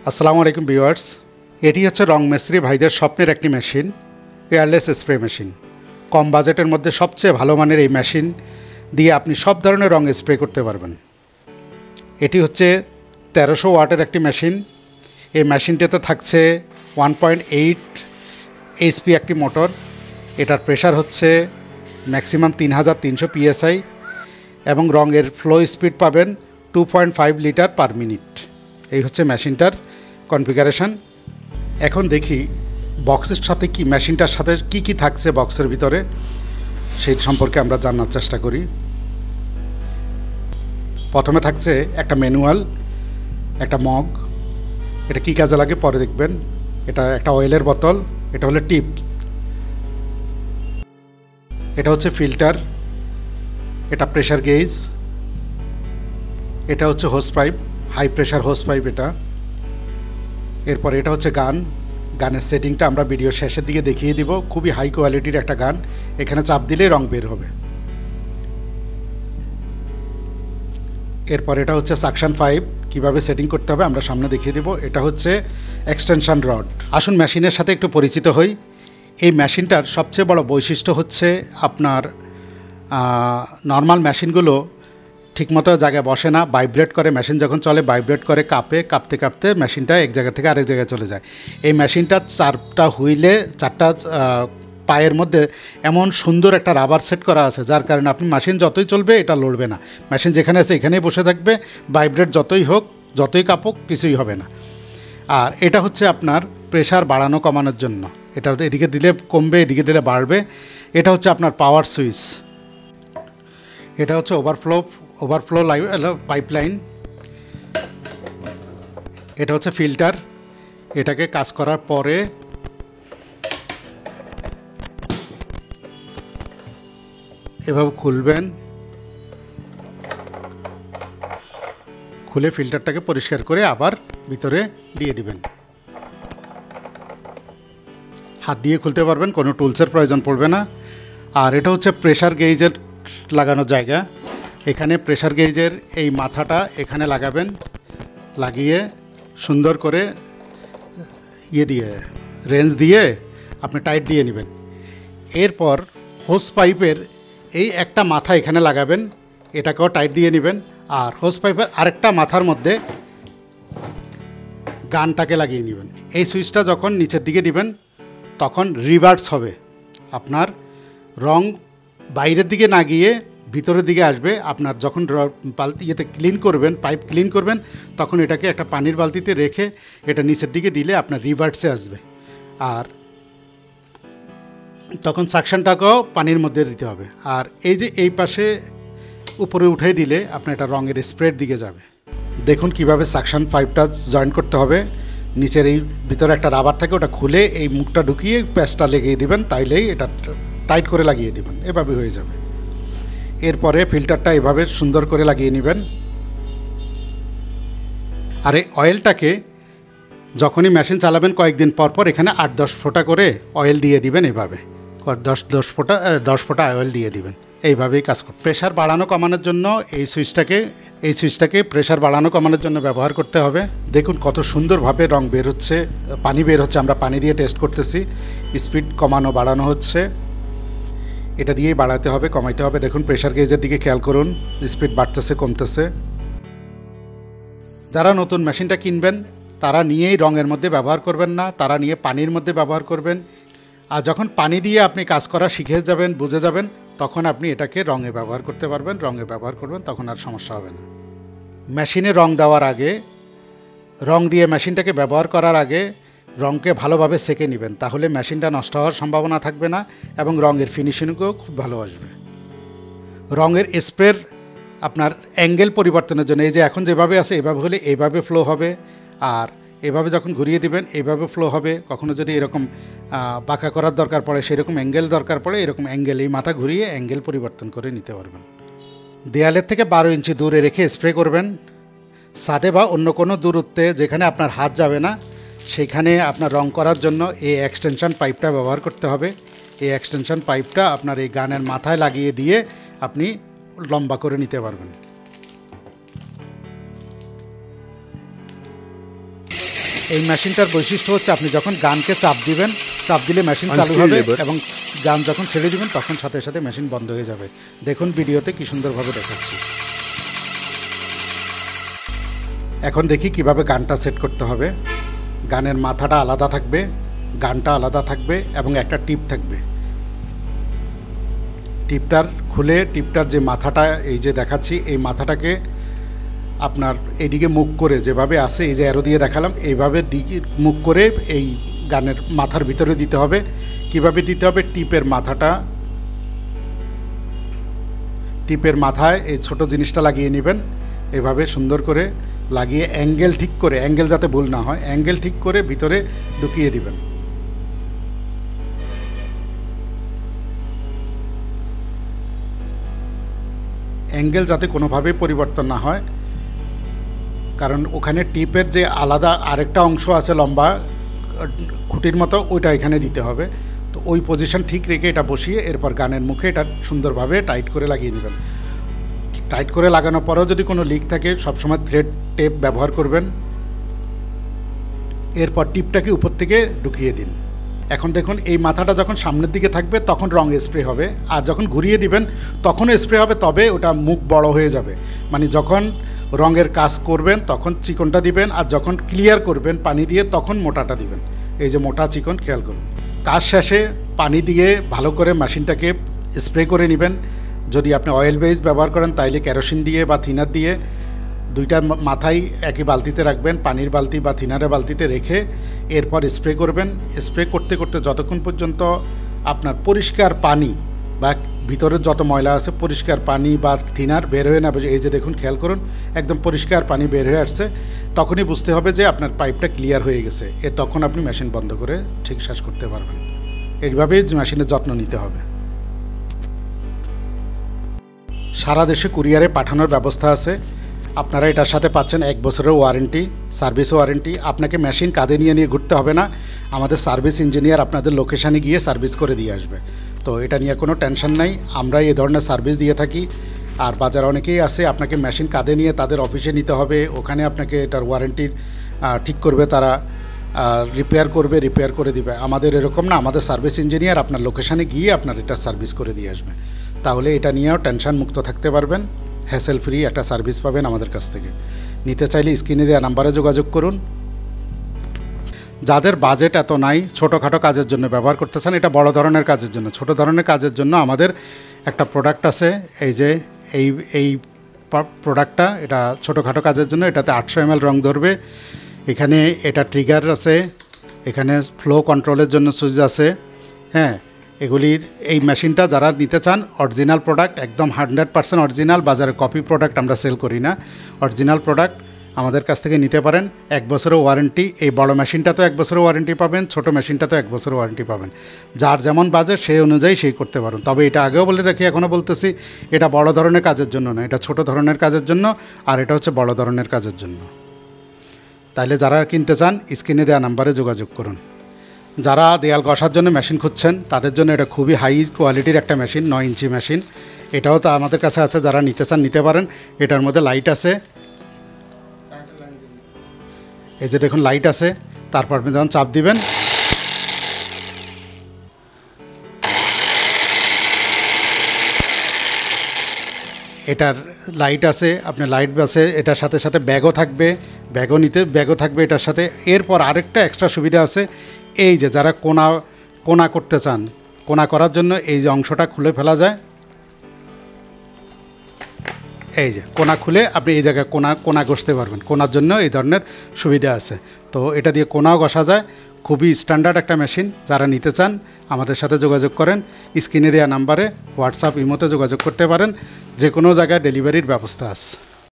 আসসালামু আলাইকুম ভিউয়ার্স, এটি হচ্ছে রং মিস্ত্রি ভাইদের স্বপ্নের একটি মেশিন, এয়ারলেস স্প্রে মেশিন। কম বাজেটের মধ্যে সবচেয়ে ভালো মানের এই মেশিন দিয়ে আপনি সব ধরনের রং স্প্রে করতে পারবেন। এটি হচ্ছে 1300 ওয়াটের একটি মেশিন। এই মেশিনটিতে থাকছে 1.8 এইচপি একটি মোটর। এটার প্রেশার হচ্ছে ম্যাক্সিমাম 3300 PSI এবং রঙের ফ্লো স্পিড পাবেন 2.5 লিটার পার মিনিট। এই হচ্ছে মেশিনটার কনফিগারেশন। এখন দেখি বক্সের সাথে কি, মেশিনটার সাথে কি কি থাকছে বক্সের ভিতরে, সেই সম্পর্কে আমরা জানার চেষ্টা করি। প্রথমে থাকছে একটা ম্যানুয়াল, একটা মগ। এটা কি কাজে লাগে পরে দেখবেন। এটা একটা অয়েলের বোতল, এটা হলো টিপ, এটা হচ্ছে ফিল্টার, এটা প্রেশার গেজ, এটা হচ্ছে hose pipe, high pressure hose pipe এটা। এরপর এটা হচ্ছে গানের সেটিংটা আমরা ভিডিও শেষের দিকে দেখিয়ে দিব। খুবই হাই কোয়ালিটির একটা গান, এখানে চাপ দিলেই রং বের হবে। এরপর এটা হচ্ছে সাকশন পাইপ, কীভাবে সেটিং করতে হবে আমরা সামনে দেখিয়ে দেব। এটা হচ্ছে এক্সটেনশন রড। আসুন মেশিনের সাথে একটু পরিচিত হই। এই মেশিনটার সবচেয়ে বড় বৈশিষ্ট্য হচ্ছে আপনার নর্মাল মেশিনগুলো ঠিকমতো জায়গায় বসে না, ভাইব্রেট করে। মেশিন যখন চলে ভাইব্রেট করে, কাঁপতে কাঁপতে মেশিনটা এক জায়গা থেকে আরেক জায়গায় চলে যায়। এই মেশিনটা চারটা পায়ের মধ্যে এমন সুন্দর একটা রাবার সেট করা আছে, যার কারণে আপনি মেশিন যতই চলবে এটা লড়বে না। মেশিন যেখানে আছে এখানেই বসে থাকবে, ভাইব্রেট যতই হোক, যতই কাঁপুক, কিছুই হবে না। আর এটা হচ্ছে আপনার প্রেশার বাড়ানো কমানোর জন্য। এটা এদিকে দিলে কমবে, এদিকে দিলে বাড়বে। এটা হচ্ছে আপনার পাওয়ার সুইচ। এটা হচ্ছে ওভারফ্লো পাইপলাইন। এটা হচ্ছে ফিল্টার। এটাকে কাজ করার পরে এভাবে খুলবেন, খুলে ফিল্টারটাকে পরিষ্কার করে আবার ভিতরে দিয়ে দিবেন। হাত দিয়ে খুলতে পারবেন, কোনো টুলসের প্রয়োজন পড়বে না। আর এটা হচ্ছে প্রেশার গেজের লাগানোর জায়গা। এখানে প্রেশার গেজের এই মাথাটা এখানে লাগাবেন, লাগিয়ে সুন্দর করে রেঞ্জ দিয়ে আপনি টাইট দিয়ে নেবেন। এরপর হোস পাইপের এই একটা মাথা এখানে লাগাবেন, এটাকেও টাইট দিয়ে নেবেন। আর হোস পাইপের আরেকটা মাথার মধ্যে গানটাকে লাগিয়ে নেবেন। এই সুইচটা যখন নিচের দিকে দিবেন তখন রিভার্স হবে, আপনার রং বাইরের দিকে না গিয়ে ভিতরের দিকে আসবে। আপনার যখন বালতিতে ক্লিন করবেন, পাইপ ক্লিন করবেন, তখন এটাকে একটা পানির বালতিতে রেখে এটা নিচের দিকে দিলে আপনার রিভার্সে আসবে। আর তখন সাকশনটাকেও পানির মধ্যে দিতে হবে। আর এই যে এই পাশে উপরে উঠে দিলে আপনার এটা রঙের স্প্রের দিকে যাবে। দেখুন কিভাবে সাকশন পাইপটা জয়েন করতে হবে। নিচের এই ভিতরে একটা রাবার থাকে, ওটা খুলে এই মুখটা ঢুকিয়ে প্যাচটা লাগিয়ে দিবেন, তাইলেই এটা টাইট করে লাগিয়ে দিবেন, এভাবে হয়ে যাবে। এরপরে ফিল্টারটা এভাবে সুন্দর করে লাগিয়ে নেবেন। আর এই অয়েলটাকে যখনই মেশিন চালাবেন কয়েকদিন পর পর এখানে 8-10 ফোঁটা করে অয়েল দিয়ে দিবেন। এভাবে 10 ফোঁটা অয়েল দিয়ে দিবেন, এইভাবেই কাজ করবে। প্রেশার বাড়ানো কমানোর জন্য এই সুইচটাকে প্রেশার বাড়ানো কমানোর জন্য ব্যবহার করতে হবে। দেখুন কত সুন্দরভাবে রং বের হচ্ছে, পানি বের হচ্ছে। আমরা পানি দিয়ে টেস্ট করতেছি, স্পিড কমানো বাড়ানো হচ্ছে। এটা দিয়েই বাড়াতে হবে, কমাইতে হবে। দেখুন প্রেশার গেজের দিকে খেয়াল করুন, স্পিড বাড়তেছে কমতেছে। যারা নতুন মেশিনটা কিনবেন তারা নিয়েই রঙের মধ্যে ব্যবহার করবেন না, তারা নিয়ে পানির মধ্যে ব্যবহার করবেন। আর যখন পানি দিয়ে আপনি কাজ করা শিখে যাবেন, বুঝে যাবেন, তখন আপনি এটাকে রঙে ব্যবহার করতে পারবেন। রঙে ব্যবহার করবেন, তখন আর সমস্যা হবে না। মেশিনে রং দেওয়ার আগে, রং দিয়ে মেশিনটাকে ব্যবহার করার আগে রঙকে ভালোভাবে সেঁকে নেবেন, তাহলে মেশিনটা নষ্ট হওয়ার সম্ভাবনা থাকবে না এবং রঙের ফিনিশিংও খুব ভালো আসবে। রঙের স্প্রের আপনার অ্যাঙ্গেল পরিবর্তনের জন্য, এই যে এখন যেভাবে আছে এভাবে হলে এইভাবে ফ্লো হবে, আর এভাবে যখন ঘুরিয়ে দিবেন এইভাবে ফ্লো হবে। কখনো যদি এরকম বাঁকা করার দরকার পড়ে, সেরকম অ্যাঙ্গেল দরকার পড়ে, এরকম অ্যাঙ্গেল, এই মাথা ঘুরিয়ে অ্যাঙ্গেল পরিবর্তন করে নিতে পারবেন। দেয়ালের থেকে 12 ইঞ্চি দূরে রেখে স্প্রে করবেন। ছাদে বা অন্য কোনো দূরত্বে যেখানে আপনার হাত যাবে না, সেখানে আপনার রং করার জন্য এই এক্সটেনশন পাইপটা ব্যবহার করতে হবে। এই এক্সটেনশন পাইপটা আপনার এই গানের মাথায় লাগিয়ে দিয়ে আপনি লম্বা করে নিতে পারবেন। এই মেশিনটার বৈশিষ্ট্য হচ্ছে আপনি যখন গানকে চাপ দিবেন, চাপ দিলে মেশিন চালু হবে এবং গান যখন ছেড়ে দিবেন তখন সাথে সাথে মেশিন বন্ধ হয়ে যাবে। দেখুন ভিডিওতে কি সুন্দরভাবে দেখাচ্ছি। এখন দেখি কিভাবে গানটা সেট করতে হবে। গানের মাথাটা আলাদা থাকবে, গানটা আলাদা থাকবে এবং একটা টিপ থাকবে। টিপটার খুলে টিপটার যে মাথাটা এই যে দেখাচ্ছি, এই মাথাটাকে আপনার এইদিকে মুখ করে যেভাবে আছে, এই যে অ্যারো দিয়ে দেখালাম, এইভাবে দিকে মুখ করে এই গানের মাথার ভিতরে দিতে হবে। কিভাবে দিতে হবে? টিপের মাথায় এই ছোট জিনিসটা লাগিয়ে নেবেন, এভাবে সুন্দর করে লাগিয়ে অ্যাঙ্গেল ঠিক করে, অ্যাঙ্গেল যাতে ভুল না হয়, অ্যাঙ্গেল ঠিক করে ভিতরে ঢুকিয়ে দিবেন। অ্যাঙ্গেল যাতে কোনোভাবেই পরিবর্তন না হয়, কারণ ওখানে টিপের যে আলাদা আরেকটা অংশ আছে লম্বা খুঁটির মতো, ওইটা এখানে দিতে হবে। তো ওই পজিশন ঠিক রেখে এটা বসিয়ে এরপর গানের মুখে এটা সুন্দরভাবে টাইট করে লাগিয়ে নেবেন। টাইট করে লাগানোর পরেও যদি কোনো লিক থাকে সবসময় থ্রেড টেপ ব্যবহার করবেন। এরপর টিপটাকে উপর থেকে ঢুকিয়ে দিন। এখন দেখুন এই মাথাটা যখন সামনের দিকে থাকবে তখন রং স্প্রে হবে, আর যখন ঘুরিয়ে দিবেন তখনও স্প্রে হবে, তবে ওটা মুখ বড় হয়ে যাবে। মানে যখন রঙের কাজ করবেন তখন চিকনটা দিবেন, আর যখন ক্লিয়ার করবেন পানি দিয়ে তখন মোটাটা দিবেন। এই যে মোটা চিকন খেয়াল করুন। কাজ শেষে পানি দিয়ে ভালো করে মেশিনটাকে স্প্রে করে নেবেন। যদি আপনি অয়েল বেস ব্যবহার করেন তাইলে কেরোসিন দিয়ে বা থিনার দিয়ে দুইটা মাথাই একই বালতিতে রাখবেন, পানির বালতি বা থিনারের বালতিতে রেখে এরপর স্প্রে করবেন। স্প্রে করতে করতে যতক্ষণ পর্যন্ত আপনার পরিষ্কার পানি বা ভিতরের যত ময়লা আছে পরিষ্কার পানি বা থিনার বের হয়ে না, এই যে দেখুন খেয়াল করুন একদম পরিষ্কার পানি বের হয়ে আসছে, তখনই বুঝতে হবে যে আপনার পাইপটা ক্লিয়ার হয়ে গেছে। তখন আপনি মেশিন বন্ধ করে ঠিক শেষ করতে পারবেন। এইভাবেই মেশিনের যত্ন নিতে হবে। সারা দেশে কুরিয়ারে পাঠানোর ব্যবস্থা আছে। আপনারা এটার সাথে পাচ্ছেন 1 বছরের ওয়ারেন্টি, সার্ভিস ওয়ারেন্টি। আপনাকে মেশিন কাঁধে নিয়ে ঘুরতে হবে না, আমাদের সার্ভিস ইঞ্জিনিয়ার আপনাদের লোকেশানে গিয়ে সার্ভিস করে দিয়ে আসবে। তো এটা নিয়ে কোনো টেনশন নাই, আমরা এই ধরনের সার্ভিস দিয়ে থাকি। আর বাজারে অনেকেই আছে আপনাকে মেশিন কাঁধে নিয়ে তাদের অফিসে নিতে হবে, ওখানে আপনাকে এটার ওয়ারেন্টি ঠিক করবে, তারা রিপেয়ার করে দিবে। আমাদের এরকম না, আমাদের সার্ভিস ইঞ্জিনিয়ার আপনার লোকেশানে গিয়ে আপনার এটা সার্ভিস করে দিয়ে আসবে। তাহলে এটা নিয়েও টেনশন মুক্ত থাকতে পারবেন, হ্যাসেল ফ্রি একটা সার্ভিস পাবেন আমাদের কাছ থেকে। নিতে চাইলে স্ক্রিনে দেওয়া নাম্বারে যোগাযোগ করুন। যাদের বাজেট এত নাই, ছোটোখাটো কাজের জন্য ব্যবহার করতে চান, এটা বড় ধরনের কাজের জন্য, ছোট ধরনের কাজের জন্য আমাদের একটা প্রোডাক্ট আছে। এই যে এই প্রোডাক্টটা, এটা ছোটোখাটো কাজের জন্য। এটাতে 800 ml রং ধরবে। এখানে এটা ট্রিগার আছে, এখানে ফ্লো কন্ট্রোলের জন্য সুইচ আছে। হ্যাঁ, এগুলির এই মেশিনটা যারা নিতে চান, অরিজিনাল প্রোডাক্ট, একদম 100% অরিজিনাল, বাজারে কপি প্রোডাক্ট আমরা সেল করি না। অরিজিনাল প্রোডাক্ট আমাদের কাছ থেকে নিতে পারেন। 1 বছরের ওয়ারেন্টি। এই বড় মেশিনটা তো 1 বছরের ওয়ারেন্টি পাবেন, ছোট মেশিনটা তো 1 বছরের ওয়ারেন্টি পাবেন। যার যেমন বাজেট সেই অনুযায়ী সেই করতে পারেন। তবে এটা আগেও বলে রাখি, এখনও বলতেছি, এটা বড় ধরনের কাজের জন্য না, এটা ছোট ধরনের কাজের জন্য, আর এটা হচ্ছে বড় ধরনের কাজের জন্য। তাইলে যারা কিনতে চান স্ক্রিনে দেওয়া নাম্বারে যোগাযোগ করুন। যারা দেয়াল ঘষার জন্য মেশিন খুঁজছেন তাদের জন্য এটা খুবই হাই কোয়ালিটির একটা মেশিন, 9 ইঞ্চি মেশিন। এটাও তো আমাদের কাছে আছে, যারা নিতে চান নিতে পারেন। এটার মধ্যে লাইট আছে, এই যে দেখুন লাইট আছে। তারপর আপনি যখন চাপ দিবেন এটার লাইট আছে, আপনি লাইট আছে, এটার সাথে সাথে ব্যাগও থাকবে, ব্যাগও থাকবে এটার সাথে। এরপর আরেকটা এক্সট্রা সুবিধা আছে, এই যে যারা কোনা করতে চান, কোনা করার জন্য এই যে অংশটা খুলে ফেলা যায়। এই যে কোনা খুলে আপনি এই জায়গায় কোনা ঘষতে পারবেন। কোনার জন্য এই ধরনের সুবিধা আছে। তো এটা দিয়ে কোনাও ঘষা যায়। খুবই স্ট্যান্ডার্ড একটা মেশিন। যারা নিতে চান আমাদের সাথে যোগাযোগ করেন। স্ক্রিনে দেওয়া নাম্বারে হোয়াটসঅ্যাপ, ইমোতে যোগাযোগ করতে পারেন। যে কোনো জায়গায় ডেলিভারির ব্যবস্থা আছে।